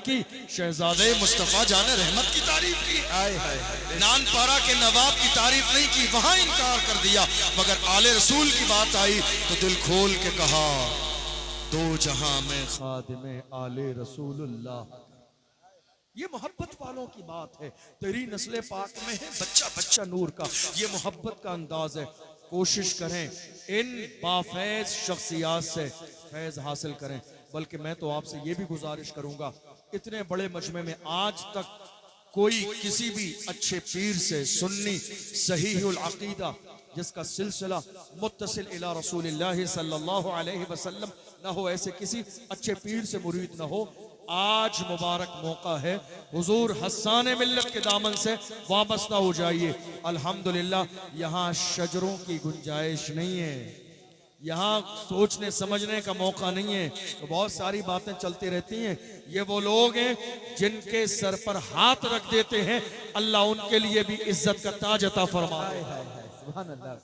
की, शहजादे मुस्तफ़ा जाने रहमत की तारीफ की, नानपारा के नवाब की तारीफ नहीं की, वहां इनकार कर दिया। मगर आले रसूल की बात आई तो दिल खोल के कहा, दो जहां में खादिमे आले रसूलुल्लाह। ये मोहब्बत वालों की बात है। तेरी नस्ल पाक में है बच्चा बच्चा नूर का, ये मोहब्बत का अंदाज है। कोशिश करें इन बाफैज शख्सियात से फैज हासिल करें। बल्कि मैं तो आपसे ये भी गुजारिश करूंगा, इतने बड़े मजमे में आज तक कोई किसी भी अच्छे पीर से सुन्नी सहीहुल अकीदा जिसका सिलसिला मुत्तसिल इला रसूलिल्लाह सल्लल्लाहु अलैहि वसल्लम न हो, ऐसे किसी अच्छे पीर से मुरीद न हो। आज मुबारक मौका है, हुजूर हस्सान मिल्लत के दामन से वाबस्ता हो जाइए। अल्हम्दुलिल्लाह यहाँ शजरों की गुंजाइश नहीं है, यहाँ सोचने समझने का मौका नहीं है, तो बहुत सारी बातें चलती रहती हैं। ये वो लोग हैं जिनके सर पर हाथ रख देते हैं, अल्लाह उनके लिए भी इज्जत का ताज अता फरमाए।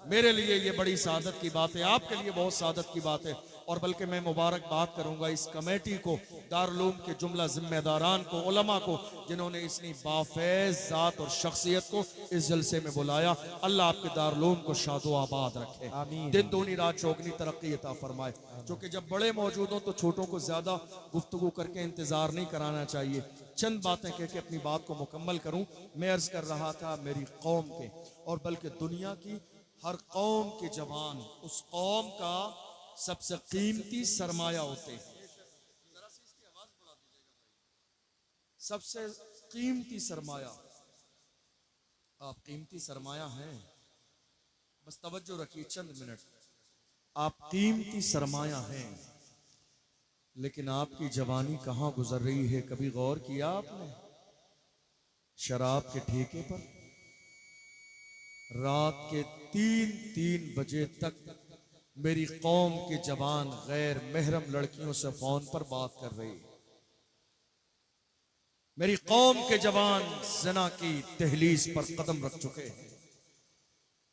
मेरे लिए ये बड़ी सादत की बात है, आपके लिए बहुत सादत की बात है। और बल्कि मैं मुबारकबाद करूंगा इस कमेटी को, दारुल उलूम के जुमला जिम्मेदारान को, उलमा को, जिन्होंने इतनी बाफैज जात और शख्सियत को इस जलसे में बुलाया। अल्लाह आपके दारुल उलूम को शादो आबाद रखे, दिन दूनी रात चौगनी तरक्की अता फरमाए। क्योंकि जब बड़े मौजूद हों तो छोटों को ज्यादा गुफ्तगू करके इंतजार नहीं कराना चाहिए। चंद बातें कह के अपनी बात को मुकम्मल करूं। मैं अर्ज कर रहा था मेरी कौम के और बल्कि दुनिया की हर कौम के जवान उस कौम का सबसे कीमती सरमाया होते हैं। सबसे कीमती सरमाया, आप कीमती सरमाया हैं। बस तवज्जो रखिए चंद मिनट, आप कीमती सरमाया हैं, लेकिन आपकी जवानी कहां गुजर रही है कभी गौर किया आपने? शराब के ठेके पर रात के 3-3 बजे तक मेरी कौम के जवान गैर महरम लड़कियों से फोन पर बात कर रही। मेरी कौम के जवान ज़िना की तहलीज पर कदम रख चुके हैं।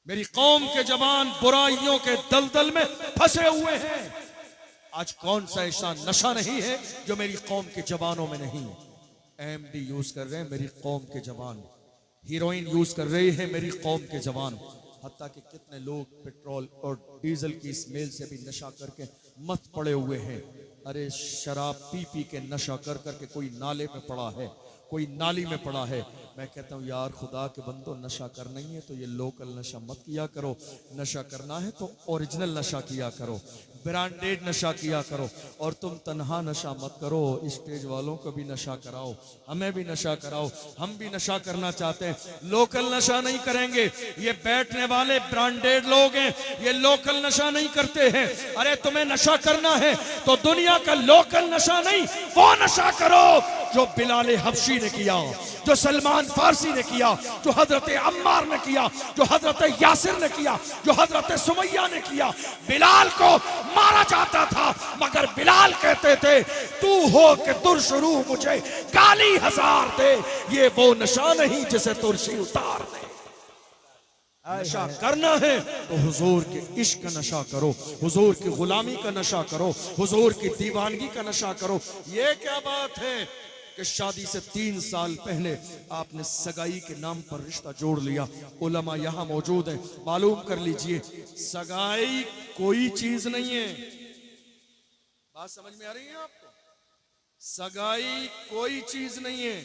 मेरी कौम के जवान बुराइयों के दलदल में फंसे हुए हैं। आज कौन सा ऐसा नशा नहीं है जो मेरी कौम के जवानों में नहीं है? एमडी यूज कर रहे हैं मेरी कौम के जवान, हीरोइन यूज कर रहे हैं मेरी कौम के जवान। हत्ता कि कितने लोग पेट्रोल और डीजल की स्मेल से भी नशा करके मत पड़े हुए हैं। अरे शराब पी पी के नशा कर करके कोई नाले में पड़ा है, कोई नाली में पड़ा है। मैं कहता हूँ यार खुदा के बंदो, नशा करना ही है तो ये लोकल नशा मत किया करो, नशा करना है तो ओरिजिनल नशा किया करो, ब्रांडेड नशा किया करो। और तुम तन्हा नशा मत करो, स्टेज वालों को भी नशा कराओ, हमें भी नशा कराओ, हम भी नशा करना चाहते हैं। लोकल नशा नहीं करेंगे, ये बैठने वाले ब्रांडेड लोग हैं, ये लोकल नशा नहीं करते हैं। अरे तुम्हें नशा करना है तो दुनिया का लोकल नशा नहीं, वो नशा करो जो बिलाल हबशी ने किया, जो सलमान फारसी ने किया, जो हजरत अम्मार ने किया, जो हजरत यासिर ने किया, जो हजरत सुमैया ने किया। बिलाल को मारा जाता था मगर बिलाल कहते थे तू हो के तुरशरू मुझे गाली 1000 दे, ये वो नशा नहीं जिसे तुरशी उतार दे। नशा करना है तो हुजूर के इश्क का नशा करो, हुजूर की गुलामी का नशा करो, हुजूर की दीवानगी का नशा करो। ये क्या बात है कि शादी से 3 साल पहले आपने सगाई के नाम पर रिश्ता जोड़ लिया। उलमा यहाँ मौजूद हैं, मालूम कर लीजिए सगाई कोई चीज नहीं है। बात समझ में आ रही है आपको? सगाई कोई चीज नहीं है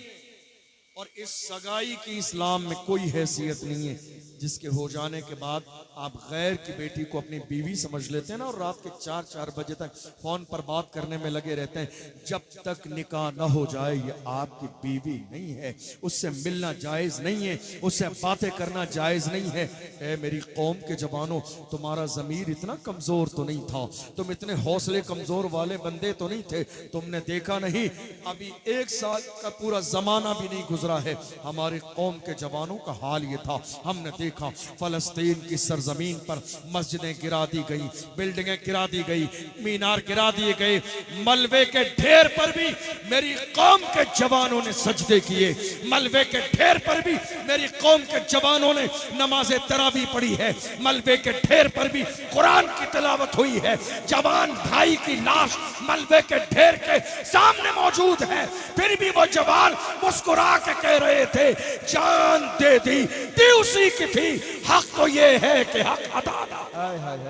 और इस सगाई की इस्लाम में कोई हैसियत नहीं है जिसके हो जाने के बाद आप गैर की बेटी को अपनी बीवी समझ लेते हैं ना, और रात के 4-4 बजे तक फोन पर बात करने में लगे रहते हैं। जब तक निकाह न हो जाए ये आपकी बीवी नहीं है, उससे मिलना जायज नहीं है, उससे बातें करना जायज नहीं है। ए मेरी कौम के जवानों, तुम्हारा जमीर इतना कमजोर तो नहीं था, तुम इतने हौसले कमजोर वाले बंदे तो नहीं थे। तुमने देखा नहीं अभी 1 साल का पूरा जमाना भी नहीं गुजरा गुजरा है, हमारी कौम के जवानों का हाल ये था। हमने देखा फलस्तीन की सरजमीन पर मस्जिदें गिरा दी गई, बिल्डिंगें गिरा दी गई, मीनार गिरा दिए गए, मलबे के ढेर पर भी मेरी कौम के जवानों ने सजदे किए, मलबे के ढेर पर भी मेरी कौम के जवानों ने नमाज तरावी पढ़ी है, मलबे के ढेर पर भी कुरान की तिलावत हुई है। जवान भाई की लाश मलबे के ढेर के सामने मौजूद है, फिर भी वो जवान मुस्कुरा के कह रहे थे जान दे दी उसी की थी, हक तो ये है कि हक अदा ना।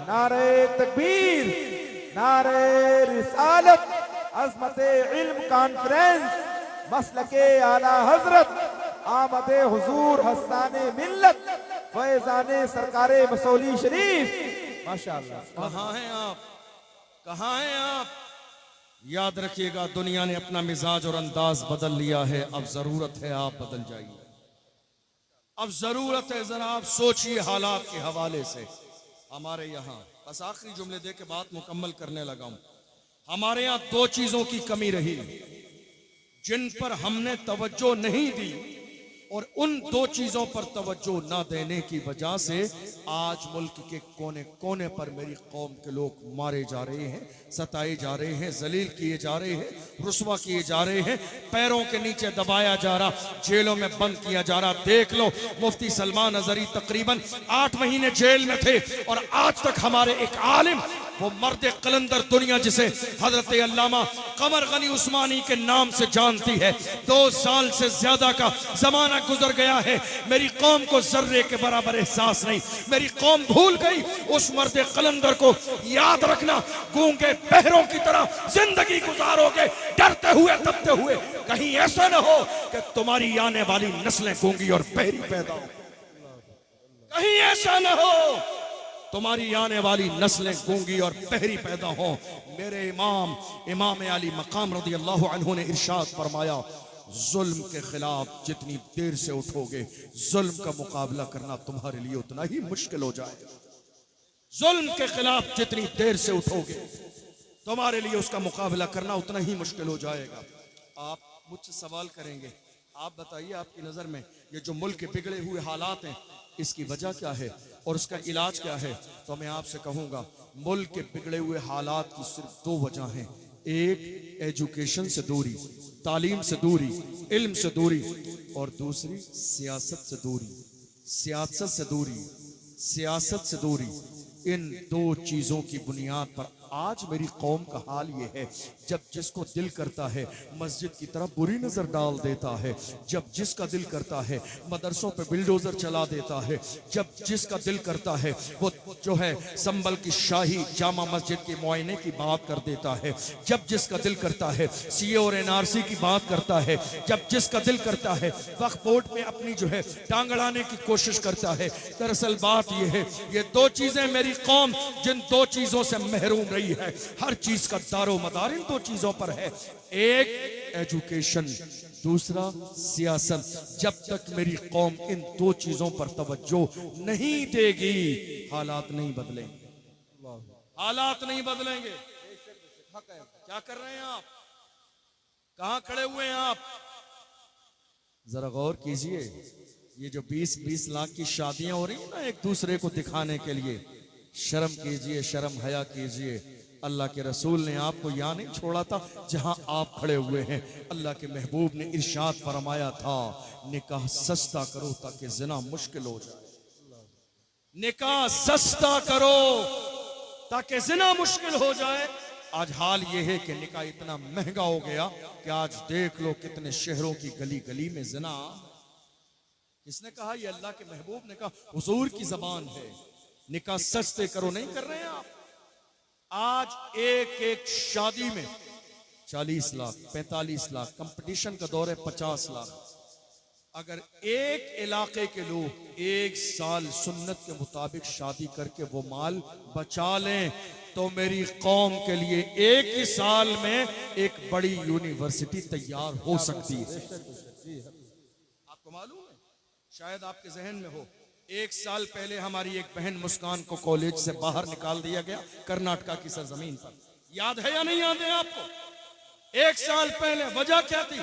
नारे तकबीर, नारे रिसालत, अज़मते इल्म कॉन्फ्रेंस, मसलके आला हजरत, आमदे हुजूर हस्ताने मिल्लत, फैजाने सरकारे मसौली शरीफ। माशाअल्लाह। कहाँ हैं आप, कहाँ हैं आप? याद रखिएगा, दुनिया ने अपना मिजाज और अंदाज बदल लिया है। अब जरूरत है आप बदल जाइए, अब जरूरत है जरा आप सोचिए हालात के हवाले से। हमारे यहाँ बस आखिरी जुमले दे के बात मुकम्मल करने लगा हूं। हमारे यहाँ दो चीजों की कमी रही जिन पर हमने तवज्जो नहीं दी, और उन दो चीजों पर तवज्जो ना देने की वजह से आज मुल्क के कोने कोने पर मेरी कौम के लोग मारे जा रहे हैं, सताए जा रहे हैं, जलील किए जा रहे हैं, रुस्वा किए जा रहे हैं, पैरों के नीचे दबाया जा रहा, जेलों में बंद किया जा रहा। देख लो, मुफ्ती सलमान अजहरी तकरीबन 8 महीने जेल में थे और आज तक हमारे एक आलिम, वो मर्द कलंदर दुनिया जिसे हजरत अल्लामा कमर गनी उस्मानी के नाम से जानती है, 2 साल से ज्यादा का जमाना गुजर गया है, मेरी कौम को जर्रे के बराबर एहसास नहीं। मेरी कौम भूल गई उस मर्द कलंदर को। याद रखना, गूंगे बहरों की तरह जिंदगी गुजारोगे, डरते हुए तपते हुए। कहीं ऐसा न हो कि तुम्हारी आने वाली नस्लें गूंगी और बहरी पैदा हो, कहीं ऐसा न हो तुम्हारी आने वाली नस्लें गूंगी और बहरी पैदा हो। मेरे इमाम अली मकाम रज़ी अल्लाह अन्हु ने इरशाद फरमाया, जुल्म के खिलाफ जितनी देर से उठोगे, जुल्म का मुकाबला करना तुम्हारे लिए उतना ही मुश्किल हो जाएगा। जुल्म के खिलाफ जितनी देर से उठोगे, तुम्हारे लिए उसका मुकाबला करना उतना ही मुश्किल हो जाएगा। आप मुझसे सवाल करेंगे, आप बताइए आपकी नजर में ये जो मुल्क के बिगड़े हुए हालात हैं, इसकी वजह क्या है और उसका इलाज क्या है? तो मैं आपसे कहूंगा, मुल्क के बिगड़े हुए हालात की सिर्फ 2 वजह हैं। एक, एजुकेशन से दूरी, तालीम से दूरी, इल्म से दूरी, और दूसरी सियासत से दूरी। सियासत से दूरी, सियासत से दूरी, इन 2 चीजों की बुनियाद पर आज मेरी कौम का हाल ये है, जब जिसको दिल करता है मस्जिद की तरफ बुरी नजर डाल देता है, जब जिसका दिल करता है मदरसों पे बिल्डोजर चला देता है, जब जिसका दिल करता है वो जो है संभल की शाही जामा मस्जिद के मुआयने की बात कर देता है, जब जिसका दिल करता है सीए और एनआरसी की बात करता है, जब जिसका दिल करता है वक्फ बोर्ड में अपनी जो है टांग अड़ाने की कोशिश करता है। दरअसल बात ये है, ये 2 चीजें मेरी कौम जिन 2 चीजों से महरूम रही है, हर चीज का दारो मदार इन 2 चीजों पर है। एक एजुकेशन, दूसरा सियासत। जब तक मेरी कौम इन 2 चीजों पर तवज्जो नहीं देगी, हालात नहीं बदलेंगे, हालात नहीं बदलेंगे। क्या कर रहे हैं आप? कहां खड़े हुए हैं आप? जरा गौर कीजिए, ये जो 20-20 लाख की शादियां हो रही है ना एक दूसरे को दिखाने के लिए, शर्म कीजिए, शर्म हया कीजिए। अल्लाह के रसूल ने आपको यहाँ नहीं छोड़ा था जहां आप खड़े हुए हैं। अल्लाह के महबूब ने इरशाद फरमाया था, निकाह सस्ता करो ताकि जिना मुश्किल हो जाए। निकाह सस्ता करो ताकि जिना मुश्किल हो जाए। आज हाल ये है कि निकाह इतना महंगा हो गया कि आज देख लो कितने शहरों की गली गली में जिना। किसने कहा? ये अल्लाह के महबूब ने कहा, हुजूर की जबान है। निकाह सस्ते करो, नहीं कर रहे हैं आप। आज एक शादी में 40 लाख 45 लाख, कंपटीशन का दौर है 50 लाख। अगर एक इलाके के लोग 1 साल सुन्नत के मुताबिक शादी करके वो माल बचा लें तो मेरी कौम के लिए 1 ही साल में एक बड़ी यूनिवर्सिटी तैयार हो सकती है। आपको मालूम है, शायद आपके जहन में हो, 1 साल पहले हमारी एक बहन मुस्कान को कॉलेज से बाहर निकाल दिया गया कर्नाटका की सरजमीन पर। याद है या नहीं याद है आपको? 1 साल पहले वजह क्या थी?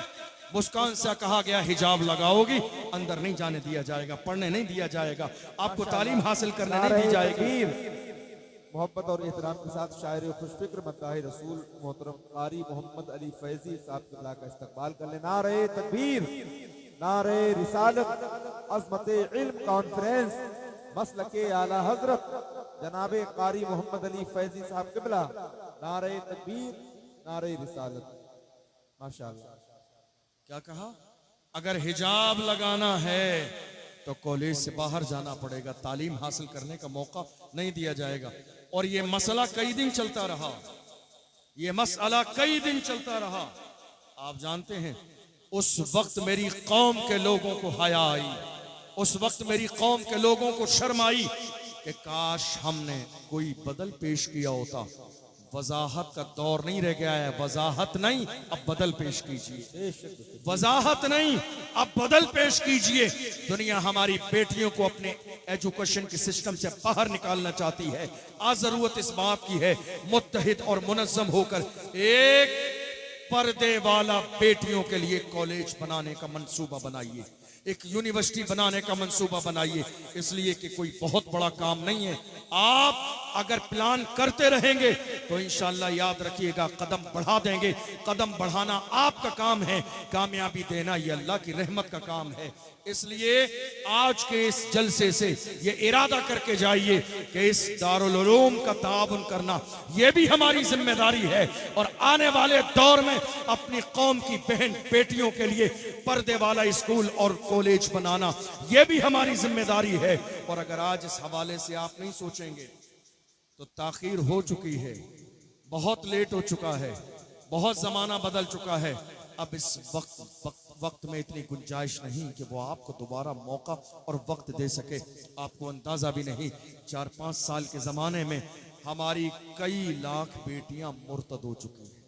मुस्कान से कहा गया हिजाब लगाओगी, अंदर नहीं जाने दिया जाएगा, पढ़ने नहीं दिया जाएगा, आपको तालीम हासिल करने नहीं दी जाएगी। मोहब्बत और एहतराम के साथ शायर खुशफिक्र मद्दाह रसूल मोहतरम कारी मोहम्मद अली फैजी साहब क़िबला का इस्तकबाल कर ले। नारे तकबीर, नारे रिसालत, अज़मत इल्म कॉन्फ्रेंस, मसलके आला हजरत जनाबे कारी मोहम्मद अली फैजी साहब क़िबला। नारे तकबीर, नारे रिसालत। माशाअल्लाह। क्या कहा? अगर हिजाब लगाना है तो कॉलेज से बाहर जाना पड़ेगा, तालीम हासिल करने का मौका नहीं दिया जाएगा। और ये मसला कई दिन चलता रहा, ये मसला कई दिन चलता रहा। आप जानते हैं उस वक्त मेरी कौम के लोगों को हया आई, उस वक्त मेरी कौम के लोगों को शर्म आई कि काश हमने कोई बदल पेश किया होता। वजाहत का दौर नहीं रह गया है, वजाहत नहीं, अब बदल पेश कीजिए। वजाहत नहीं, अब बदल पेश कीजिए। दुनिया हमारी बेटियों को अपने एजुकेशन के सिस्टम से बाहर निकालना चाहती है। आज जरूरत इस बात की है मुत्तहिद और मुनज़्ज़म होकर एक पर्दे वाला बेटियों के लिए कॉलेज बनाने का मंसूबा बनाइए, एक यूनिवर्सिटी बनाने का मंसूबा बनाइए। इसलिए कि कोई बहुत बड़ा काम नहीं है। आप अगर प्लान करते रहेंगे तो इंशाअल्लाह याद रखिएगा कदम बढ़ा देंगे। कदम बढ़ाना आपका काम है, कामयाबी देना ये अल्लाह की रहमत का काम है। इसलिए आज के इस जलसे से ये इरादा करके जाइए कि इस दारुल उलूम का ताउन करना ये भी हमारी जिम्मेदारी है। और आने वाले दौर में अपनी कौम की बहन बेटियों के लिए पर्दे वाला स्कूल और कॉलेज बनाना ये भी हमारी जिम्मेदारी है। और अगर आज इस हवाले से आप नहीं सोचेंगे तो ताखीर हो चुकी है, बहुत लेट हो चुका है, बहुत जमाना बदल चुका है। अब इस वक्त में इतनी गुंजाइश नहीं कि वो आपको दोबारा मौका और वक्त दे सके। आपको अंदाजा भी नहीं, 4-5 साल के जमाने में हमारी कई लाख बेटियां मुर्तद हो चुकी हैं,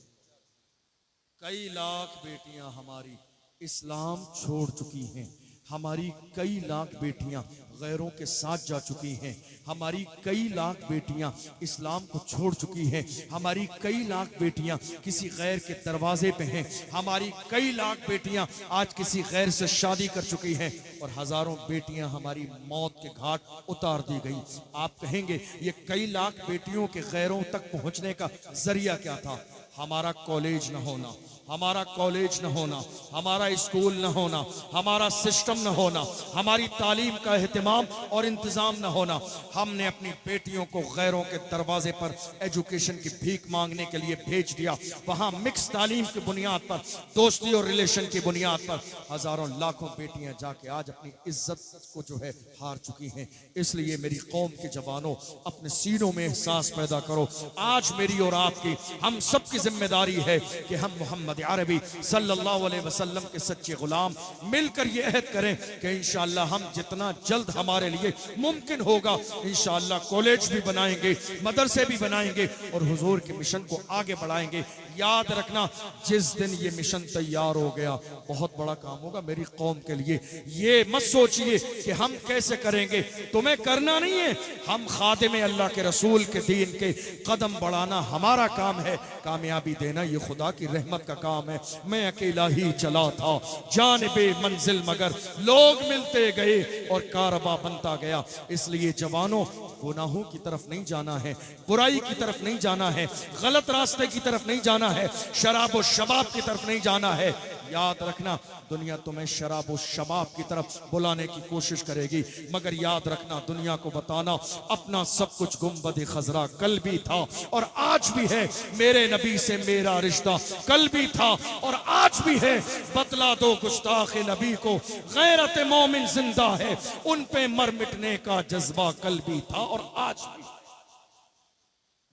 कई लाख बेटियां हमारी इस्लाम छोड़ चुकी हैं, हमारी कई लाख बेटियां गैरों के साथ जा चुकी हैं, हमारी कई लाख बेटियां इस्लाम को छोड़ चुकी हैं, हमारी कई लाख बेटियां किसी गैर के दरवाजे पे हैं, हमारी कई लाख बेटियां आज किसी गैर से शादी कर चुकी हैं और हजारों बेटियां हमारी मौत के घाट उतार दी गई। आप कहेंगे ये कई लाख बेटियों के गैरों तक पहुंचने का जरिया क्या था? हमारा कॉलेज न होना, हमारा कॉलेज न होना, हमारा स्कूल न होना, हमारा सिस्टम न होना, हमारी तालीम का एहतमाम और इंतजाम न होना। हमने अपनी बेटियों को गैरों के दरवाजे पर एजुकेशन की भीख मांगने के लिए भेज दिया। वहां मिक्स तालीम की बुनियाद पर, दोस्ती और रिलेशन की बुनियाद पर हजारों लाखों बेटियां जाके आज अपनी इज्जत को जो है हार चुकी हैं। इसलिए मेरी कौम के जवानों, अपने सीनों में एहसास पैदा करो। आज मेरी और आपकी, हम सबकी जिम्मेदारी है कि हम मोहम्मद अरबी सल्लल्लाहु अलैहि वसल्लम के सच्चे गुलाम मिलकर ये अहद करें कि इंशाअल्लाह हम जितना जल्द हमारे लिए मुमकिन होगा इंशाअल्लाह कॉलेज भी बनाएंगे, मदरसे भी बनाएंगे और हुजूर के मिशन को आगे बढ़ाएंगे। याद रखना, जिस दिन ये मिशन तैयार हो गया बहुत बड़ा काम होगा मेरी कौम के लिए। ये मत सोचिए कि हम कैसे करेंगे, तुम्हें करना नहीं है। हम खादिम अल्लाह के रसूल के दीन के कदम बढ़ाना हमारा काम है, कामयाबी देना ये खुदा की रहमत का काम है। मैं अकेला ही चला था जानिबे मंजिल, मगर लोग मिलते गए और कारवा बनता गया। इसलिए जवानों, गुनाहों की तरफ नहीं जाना है, बुराई की तरफ नहीं जाना है, गलत रास्ते की तरफ नहीं जाना है, शराब और शबाब की तरफ नहीं जाना है। याद रखना, दुनिया तुम्हें शराब और शबाब की तरफ बुलाने की कोशिश करेगी, मगर याद रखना, दुनिया को बताना अपना सब कुछ गुंबद खजरा कल भी था और आज भी है, मेरे नबी से मेरा रिश्ता कल भी था और आज भी है। बतला दो गुस्ताख नबी को गैरत मोमिन जिंदा है, उन पे मर मिटने का जज्बा कल भी था और आज भी।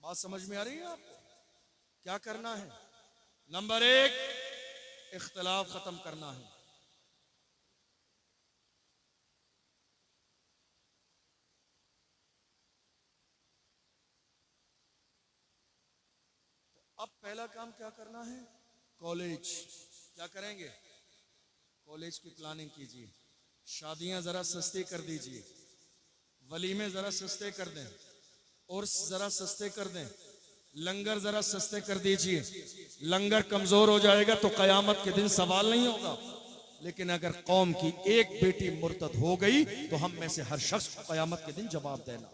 बात समझ में आ रही है आपको? क्या करना है? नंबर 1, इख्तिलाफ खत्म करना है। अब पहला काम क्या करना है? कॉलेज। क्या करेंगे? कॉलेज की प्लानिंग कीजिए, शादियां जरा सस्ती कर दीजिए, वलीमे जरा सस्ते कर दें, उर्स जरा सस्ते कर दें, लंगर जरा सस्ते कर दीजिए, लंगर कमजोर हो जाएगा तो कयामत के दिन सवाल नहीं होगा। लेकिन अगर कौम की एक बेटी मुर्तद हो गई तो हम में से हर शख्स को कयामत के दिन जवाब देना।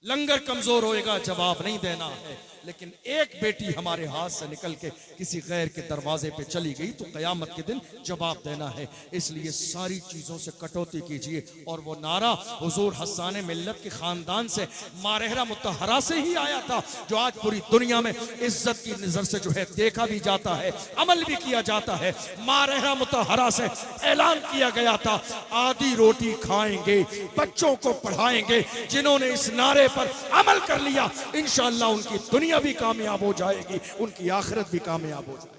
लंगर कमजोर होएगा, जवाब नहीं देना है, लेकिन एक बेटी हमारे हाथ से निकल के किसी गैर के दरवाजे पे चली गई तो कयामत के दिन जवाब देना है। इसलिए सारी चीजों से कटौती कीजिए। और वो नारा हुजूर हस्सान मिल्लत के खानदान से मारहरा मुतहरा से ही आया था, जो आज पूरी दुनिया में इज्जत की नजर से जो है देखा भी जाता है, अमल भी किया जाता है। मारहरा मुतहरा से ऐलान किया गया था, आधी रोटी खाएंगे, बच्चों को पढ़ाएंगे। जिन्होंने इस नारे पर अमल कर लिया इंशाअल्लाह उनकी दुनिया भी कामयाब हो जाएगी, उनकी आखिरत भी कामयाब हो जाएगी।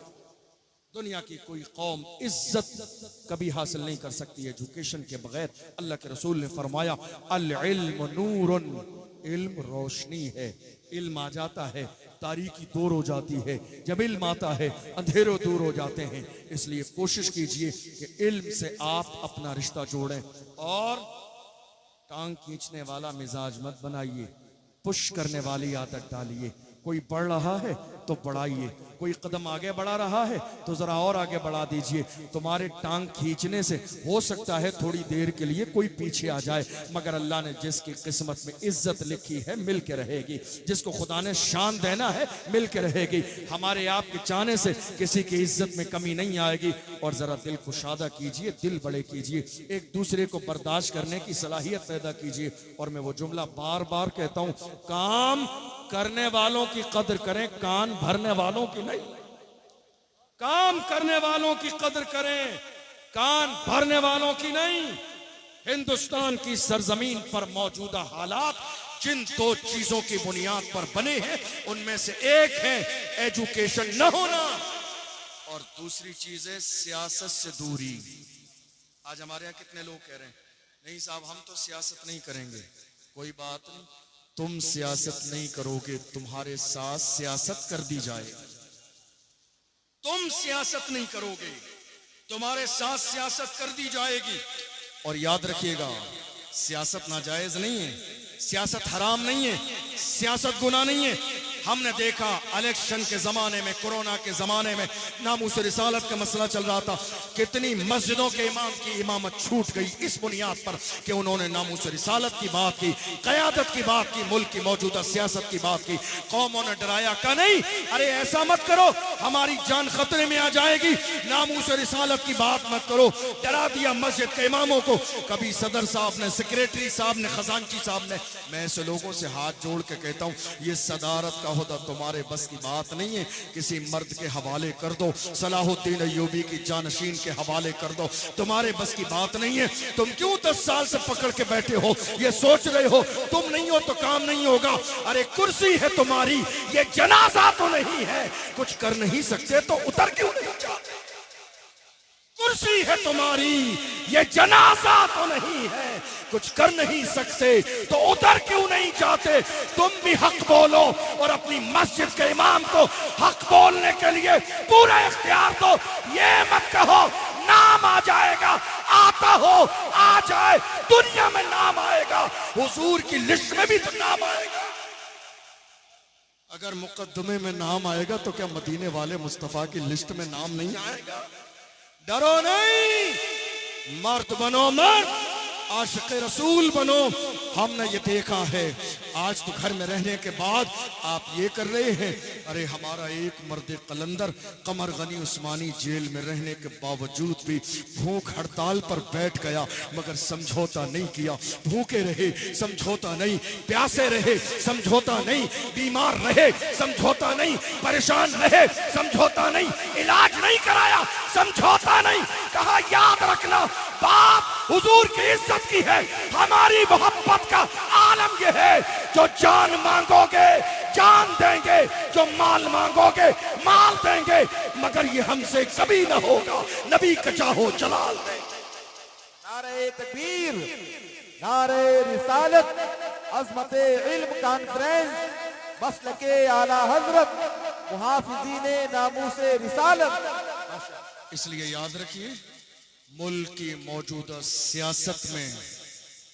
दुनिया की कोई कौम इज्जत कभी हासिल नहीं कर सकती एजुकेशन के बगैर। अल्लाह के रसूल ने फरमाया, अल इल्म नूरुन, इल्म रोशनी है। इल्म आ जाता है तारीकी दूर हो जाती है, जब इल्म आता है अंधेरे दूर हो जाते हैं। इसलिए कोशिश कीजिए कि इल्म से आप अपना रिश्ता जोड़ें और टांग खींचने वाला मिजाज मत बनाइए, पुश करने वाली आदत डालिए। कोई बढ़ रहा है तो बढ़ाइए, कोई कदम आगे बढ़ा रहा है तो जरा और आगे बढ़ा दीजिए। तुम्हारे टांग खींचने से हो सकता है थोड़ी देर के लिए कोई पीछे आ जाए, मगर अल्लाह ने जिसकी किस्मत में इज्जत लिखी है मिल के रहेगी, जिसको खुदा ने शान देना है मिल के रहेगी। हमारे आपके चाहने से किसी की इज्जत में कमी नहीं आएगी। और जरा दिल को शादा कीजिए, दिल बड़े कीजिए, एक दूसरे को बर्दाश्त करने की सलाहियत पैदा कीजिए। और मैं वो जुमला बार बार कहता हूं, काम करने वालों की कदर करें, कान भरने वालों की नहीं। काम करने वालों की कदर करें, कान भरने वालों की नहीं। हिंदुस्तान की सरजमीन पर मौजूदा हालात जिन दो चीजों की बुनियाद पर बने हैं उनमें से एक है एजुकेशन न होना और दूसरी चीज है सियासत से दूरी। आज हमारे यहाँ कितने लोग कह रहे हैं, नहीं साहब हम तो सियासत नहीं करेंगे। कोई बात नहीं, तुम सियासत नहीं करोगे, तुम्हारे साथ सियासत कर दी जाएगी। तुम सियासत नहीं करोगे, तुम्हारे साथ सियासत कर दी जाएगी। और याद रखिएगा, सियासत नाजायज नहीं है, सियासत हराम नहीं है, सियासत गुनाह नहीं है। हमने देखा इलेक्शन के जमाने में, कोरोना के जमाने में नामूस रिसालत का मसला चल रहा था, कितनी मस्जिदों के इमाम की इमामत छूट गई इस बुनियाद पर कि उन्होंने नामूस रिसालत की बात की, क़यादत की बात की, मुल्क की मौजूदा सियासत की बात की। कौमों ने डराया का नहीं, अरे ऐसा मत करो हमारी जान खतरे में आ जाएगी, नामूस रिसालत की बात मत करो। डरा दिया मस्जिद के इमामों को। कभी सदर साहब ने, सेक्रेटरी साहब ने, खजांची साहब ने। मैं ऐसे लोगों से हाथ जोड़ के कहता हूँ, ये सदारत का होदा तुम्हारे बस की बात नहीं है, किसी मर्द के हवाले कर दो, सलाहुद्दीन अय्यूबी की जानशीन के हवाले कर दो, तुम्हारे बस की बात नहीं है। तुम क्यों 10 साल से पकड़ के बैठे हो, ये सोच रहे हो तुम नहीं हो तो काम नहीं होगा। अरे कुर्सी है तुम्हारी, ये जनाजा तो नहीं है, कुछ कर नहीं सकते तो उतर क्यों नहीं जाते। कुर्सी है तुम्हारी, ये जनाजा तो नहीं है, कुछ कर नहीं सकते तो उधर क्यों नहीं जाते। तुम भी हक बोलो और अपनी मस्जिद के इमाम को हक बोलने के लिए पूरा इख्तियार दो। ये मत कहो नाम आ जाएगा, आता हो आ जाए, दुनिया में नाम आएगा, हुजूर की लिस्ट में भी तो नाम आएगा। अगर मुकद्दमे में नाम आएगा तो क्या मदीने वाले मुस्तफा की लिस्ट में नाम नहीं आएगा। डरो नहीं, मर्द बनो, मर्द आशिक़ रसूल बनो। हमने ये देखा है, आज तो घर में रहने के बाद आप ये कर रहे हैं। अरे हमारा एक मर्द कलंदर कमर गनी उस्मानी जेल में रहने के बावजूद भी भूख हड़ताल पर बैठ गया, मगर समझौता नहीं किया। भूखे रहे, समझौता नहीं, प्यासे रहे, समझौता नहीं, बीमार रहे, समझौता नहीं, परेशान रहे, समझौता नहीं, इलाज नहीं कराया, समझौता नहीं। कहा याद रखना, बात हुजूर की इज्जत की है, हमारी मोहब्बत का आलम ये है, जो जान मांगोगे जान देंगे, जो माल मांगोगे माल देंगे, मगर ये हमसे कभी न होगा, नबी का चाहो जलाल देंगे। नारे तकबीर, नारे रिसालत, अज़मते इल्म कॉन्फ्रेंस, मसलके आला हजरत, मुहाफिज़ीने नामूसे रिसालत। इसलिए याद रखिए, मुल्क की मौजूदा सियासत में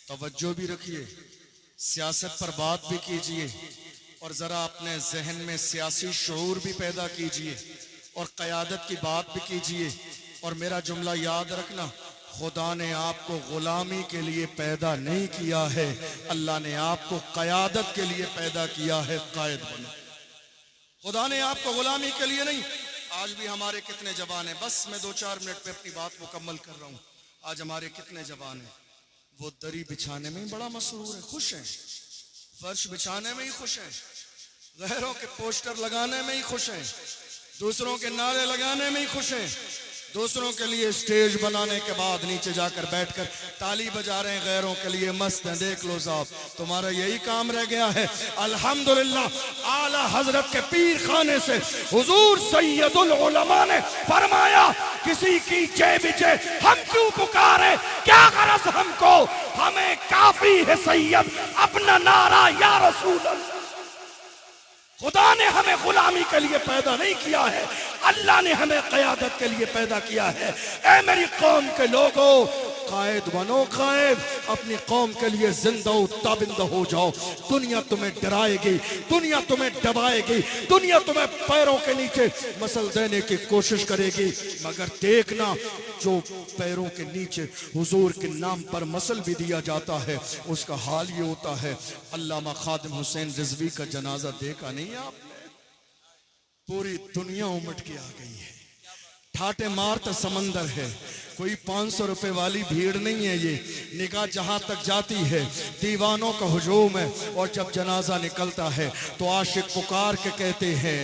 तवज्जो भी रखिए, सियासत पर बात भी कीजिए और ज़रा अपने जहन में सियासी शऊर भी पैदा कीजिए और क़यादत की बात भी कीजिए। और मेरा जुमला याद रखना, खुदा ने आपको गुलामी के लिए पैदा नहीं किया है, अल्लाह ने आपको क़यादत के लिए पैदा किया है। कायद बनो, खुदा ने आपको गुलामी के लिए नहीं। आज भी हमारे कितने जवान हैं, बस मैं 2-4 मिनट पे अपनी बात मुकम्मल कर रहा हूँ। आज हमारे कितने जवान हैं, वो दरी बिछाने में ही बड़ा मसरूर है, खुश हैं, फर्श बिछाने में ही खुश हैं, गैरों के पोस्टर लगाने में ही खुश हैं, दूसरों के नारे लगाने में ही खुश हैं, दूसरों के लिए स्टेज बनाने के बाद नीचे जाकर बैठकर ताली बजा रहे हैं, गैरों के लिए मस्त हैं। देख लो साहब, तुम्हारा यही काम रह गया है। अल्हम्दुलिल्लाह आला हजरत के पीर खाने से हुजूर सैयदुल उलमा ने फरमाया, किसी की जय विजय हम क्यों पुकारे, क्या गरज हमको, हमें काफी है सैयद अपना नारा या रसूल अल्लाह। खुदा ने हमें गुलामी के लिए पैदा नहीं किया है, अल्लाह ने हमें क़यादत के लिए पैदा किया है। ऐ मेरी कौम के लोगों, कायद बनो, कायद अपनी कौम के लिए जिंदा ताबिंद हो जाओ। दुनिया तुम्हें डराएगी, दुनिया तुम्हें दबाएगी, दुनिया तुम्हें पैरों के नीचे मसल देने की कोशिश करेगी, मगर देखना जो पैरों के नीचे हुजूर के नाम पर मसल भी दिया जाता है, उसका हाल ये होता है। अल्लामा खादिम हुसैन रिजवी का जनाजा देखा नहीं आपने? पूरी दुनिया उमड़ के आ गई है, ठाटे मारता समंदर है, कोई 500 रुपए वाली भीड़ नहीं है। ये निगाह जहां तक जाती है दीवानों का हुजूम है। और जब जनाजा निकलता है तो आशिक पुकार के कहते हैं,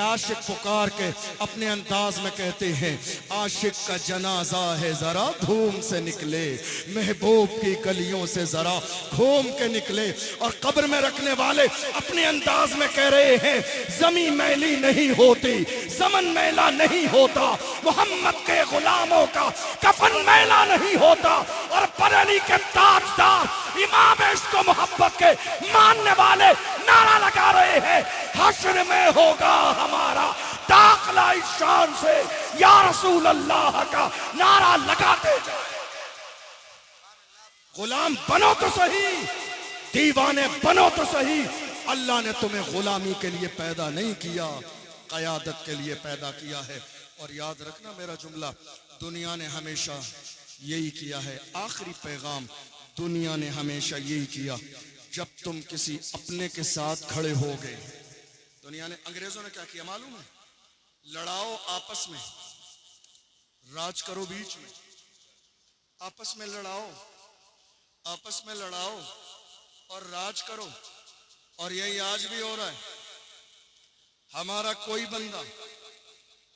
आशिक पुकार के अपने अंदाज में कहते हैं, आशिक का जनाजा है जरा धूम से निकले, महबूब की गलियों से जरा घूम के निकले। और कब्र में रखने वाले अपने अंदाज में कह रहे हैं, जमीन मैली नहीं होती, ज़मन मैला नहीं होता, मोहम्मद के गुलामों का कफन मैला नहीं होता। और बरेली के ताजदार इमाम इश्क व मोहब्बत के मानने वाले नारा लगा रहे हैं, हश्र में होगा हमारा दाखिला इस शान से, या रसूल अल्लाह का नारा लगाते जाए। गुलाम बनो तो सही, दीवाने बनो तो सही, अल्लाह ने तुम्हें गुलामी के लिए पैदा नहीं किया, क़यादत के लिए पैदा किया है। और याद रखना मेरा जुमला, दुनिया ने हमेशा यही किया है, आखिरी पैगाम दुनिया ने हमेशा यही किया, जब तुम किसी अपने के साथ खड़े हो गए। दुनिया ने, अंग्रेजों ने क्या किया मालूम है? लड़ाओ आपस में, राज करो बीच में, आपस में लड़ाओ, आपस में लड़ाओ और राज करो। और यही आज भी हो रहा है। हमारा कोई बंदा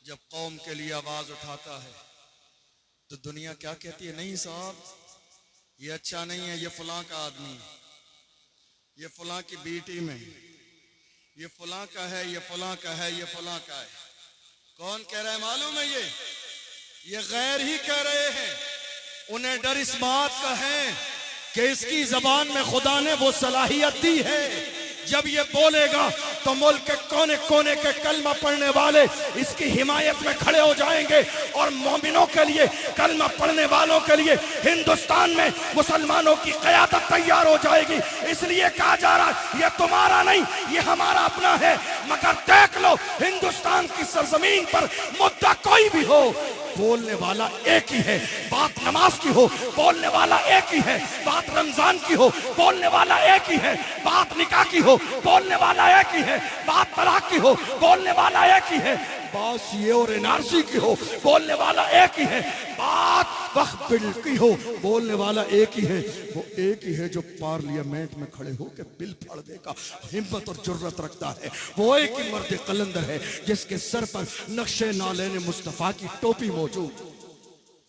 जब कौम के लिए आवाज उठाता है तो दुनिया क्या कहती है? नहीं साहब, ये अच्छा नहीं है, ये फलां का आदमी है, ये फलां की बेटी में, ये फलां का है, ये फलां का है, ये फलां का है। कौन कह रहा है मालूम है? ये गैर ही कह रहे हैं। उन्हें डर इस बात का है कि इसकी जबान में खुदा ने वो सलाहियत दी है, जब ये बोलेगा तो मुल्क के कोने कोने के कलमा पढ़ने वाले इसकी हिमायत में खड़े हो जाएंगे। और मोमिनों के लिए, कलमा पढ़ने वालों के लिए हिंदुस्तान में मुसलमानों की क़यादत तैयार हो जाएगी। इसलिए कहा जा रहा है, ये तुम्हारा नहीं, ये हमारा अपना है। मगर देख लो, हिंदुस्तान की सरजमीन पर मुद्दा कोई भी हो, बोलने वाला एक ही है। बात नमाज की हो, बोलने वाला एक ही है। बात रमजान की हो, बोलने वाला एक ही है। बात निकाह की हो, बोलने वाला एक ही है। बात तलाक की हो, बोलने वाला एक ही है। बात सीए और एनआरसी की हो, बोलने वाला एक ही है। बात वक्फ बिल की हो, बोलने वाला एक ही है। वो एक ही है जो पार्लियामेंट में खड़े हो के बिल फाड़ देगा, हिम्मत और जुर्रत रखता है। वो एक ही मर्द कलंदर है जिसके सर पर नक्शे नालेन मुस्तफा की टोपी मौजूद।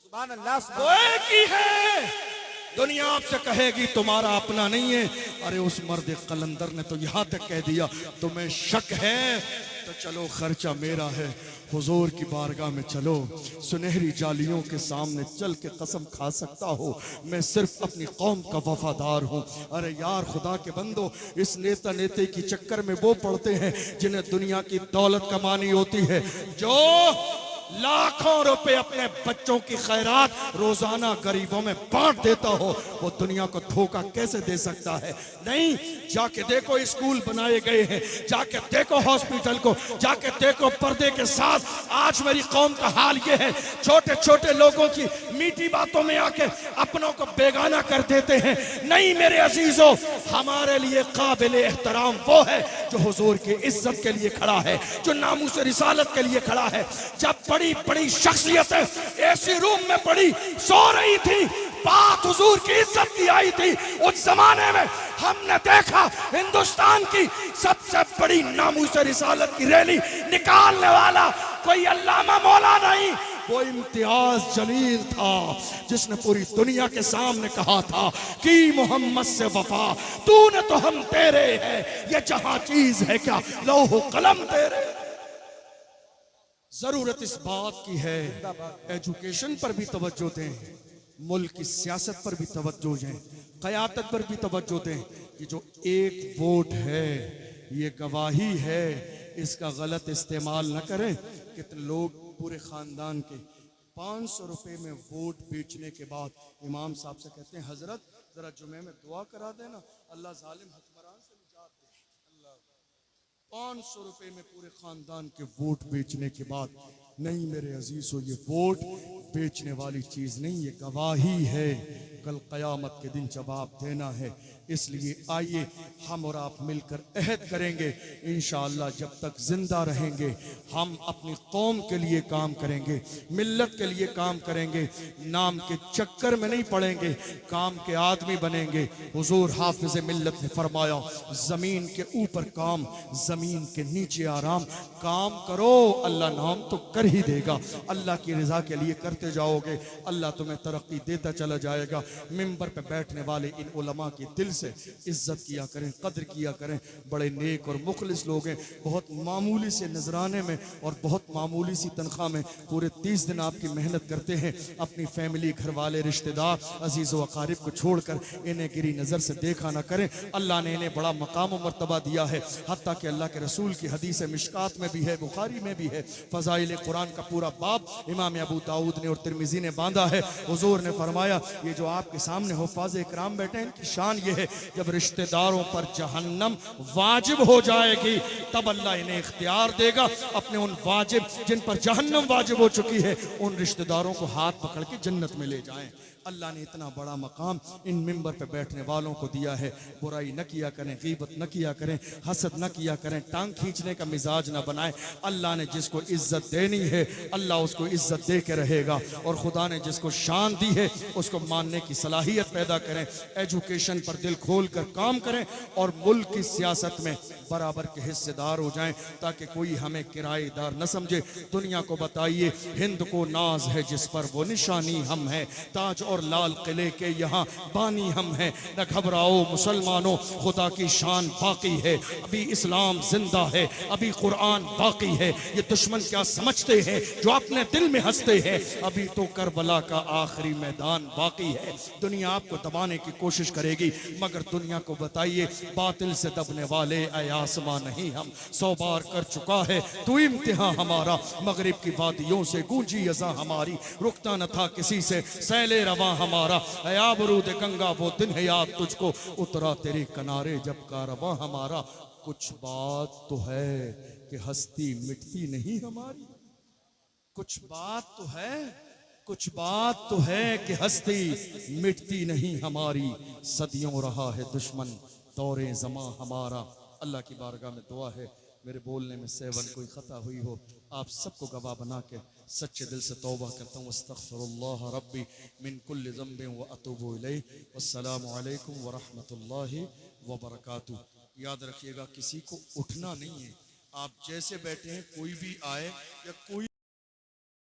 सुभान अल्लाह, वो एक ही है। दुनिया आपसे कहेगी तुम्हारा अपना नहीं है। अरे उस मर्द कलंदर ने तो यहां तक कह दिया, तुम्हें शक है तो चलो, खर्चा मेरा है, हुजूर की बारगाह में चलो, सुनहरी जालियों के सामने चल के कसम खा सकता हो, मैं सिर्फ अपनी कौम का वफादार हूँ। अरे यार खुदा के बंदो, इस नेता नेते की चक्कर में वो पड़ते हैं जिन्हें दुनिया की दौलत कमानी होती है, जो लाखों रुपए अपने बच्चों की खैरात रोजाना गरीबों में बांट देता हो, वो दुनिया को धोखा कैसे दे सकता है? नहीं, जाके देखो स्कूल बनाए गए हैं, जाके देखो हॉस्पिटल को, जाके देखो पर्दे के साथ आज मेरी कौम का हाल ये है। छोटे छोटे लोगों की मीठी बातों में आके अपनों को बेगाना कर देते हैं। नहीं मेरे अजीजों, हमारे लिए काबिल एहतराम वो है जो हुजूर की इज्जत के लिए खड़ा है, जो नामूस रिसालत के लिए खड़ा है। जब बड़ी बड़ी शख्सियतें ऐसी रूम में पड़ी सो रही थी, बात हुजूर की इज्जत की आई थी, उस जमाने में हमने देखा हिंदुस्तान की सबसे बड़ी नामूस रिसालत की रैली निकालने वाला कोई अल्लामा मौला नहीं, वो इम्तियाज जलील था जिसने पूरी दुनिया के सामने कहा था कि मोहम्मद से वफा तूने तो हम तेरे है, ये जहां चीज है क्या लौह कलम तेरे। जरूरत इस बात की है एजुकेशन पर भी तवज्जो दें, मुल्क की सियासत पर भी तवज्जो दें, क़यादत पर भी तवज्जो दें कि जो एक वोट है ये गवाही है, इसका गलत इस्तेमाल न करें। कितने लोग पूरे खानदान के 500 रुपए में वोट बेचने के बाद इमाम साहब से कहते हैं हजरत जरा जुमे में दुआ करा देना, अल्लाह जालिम हुक्मरान से निजात दे। 500 रुपए में पूरे खानदान के वोट बेचने के बाद, नहीं मेरे अजीजों, ये वोट बेचने वाली चीज नहीं, ये गवाही है, कल कयामत के दिन जवाब देना है। इसलिए आइए हम और आप मिलकर अहद करेंगे, इंशाअल्लाह जब तक जिंदा रहेंगे हम अपनी कौम के लिए काम करेंगे, मिल्लत के लिए काम करेंगे, नाम के चक्कर में नहीं पड़ेंगे, काम के आदमी बनेंगे। हुजूर हाफिज मिल्लत ने फरमाया, जमीन के ऊपर काम, जमीन के नीचे आराम। काम करो, अल्लाह नाम तो कर ही देगा, अल्लाह की रजा के लिए करते जाओगे, अल्लाह तुम्हें तरक्की देता चला जाएगा। मिंबर पे बैठने वाले इन उलमा की दिल से इज्जत किया करें, कद्र किया करें, बड़े नेक और मुखलिस लोग हैं। बहुत मामूली से नजराने में और बहुत मामूली सी तनख्वाह में पूरे 30 दिन आपकी मेहनत करते हैं, अपनी फैमिली, घर वाले, रिश्तेदार, अजीज़ व अकारिब को छोड़कर इन्हें गिरी नज़र से देखा ना करें। अल्लाह ने इन्हें बड़ा मकाम और मर्तबा दिया है, हत्ता कि अल्लाह के रसूल की हदीस मिशकात में भी है, बुखारी में भी है, फ़ज़ाइल कुरान का पूरा बाब इमाम अबू दाऊद ने और तिरमिज़ी ने बांधा है। हुजूर ने फरमाया, ये जो आपके सामने हुफ़ाज़ इकराम बैठे हैं, इनकी शान ये है, जब रिश्तेदारों पर जहन्नम वाजिब हो जाएगी तब अल्लाह इन्हें इख्तियार देगा अपने उन वाजिब, जिन पर जहन्नम वाजिब हो चुकी है, उन रिश्तेदारों को हाथ पकड़ के जन्नत में ले जाएं। अल्लाह ने इतना बड़ा मकाम इन मिंबर पे बैठने वालों को दिया है। बुराई न किया करें, गीबत न किया करें, हसद न किया करें, टांग खींचने का मिजाज न बनाए। अल्लाह ने जिसको इज्जत देनी है अल्लाह उसको इज्जत दे के रहेगा, और खुदा ने जिसको शान दी है उसको मानने की सलाहियत पैदा करें। एजुकेशन पर दिल खोल कर काम करें और मुल्क की सियासत में बराबर के हिस्सेदार हो जाएं, ताकि कोई हमें किराएदार न समझे। दुनिया को बताइए, हिंद को नाज है जिस पर वो निशानी हम हैं, ताज और लाल किले के यहाँ बानी हम हैं। न घबराओ मुसलमानों, खुदा की शान बाकी है, अभी इस्लाम जिंदा है, अभी कुरान बाकी है। ये दुश्मन क्या समझते हैं जो अपने दिल में हंसते हैं, अभी तो करबला का आखिरी मैदान बाकी है। दुनिया आपको दबाने की कोशिश करेगी, मगर दुनिया को बताइए, बातिल से दबने वाले आसमां नहीं हम, 100 बार कर चुका है तू इम्तिहान हमारा। मगरिब की वादियों से गूंजी अज़ां हमारी, रुकता न था किसी से सैले रवा हमारा। अयाबरूद गंगा वो दिन है याद तुझको, उतरा तेरे किनारे जब कारवां हमारा। कुछ बात तो है कि हस्ती मिटती नहीं हमारी, कुछ बात तो है, कुछ बात तो है कि हस्ती मिटती नहीं हमारी। सदियों रहा है दुश्मन दौरे ज़मां हमारा। अल्लाह की बारगाह में दुआ है, मेरे बोलने में सेवन कोई खता हुई हो, आप सबको गवाह बना के सच्चे दिल से तौबा करता हूँ। अस्तगफिरुल्लाह रब्बी मिन कुल्लि ज़ंबिन व अतूबु इलैहि। वस्सलामु अलैकुम व रहमतुल्लाहि व बरकातुहू। याद रखिएगा, किसी को उठना नहीं है, आप जैसे बैठे हैं कोई भी आए या कोई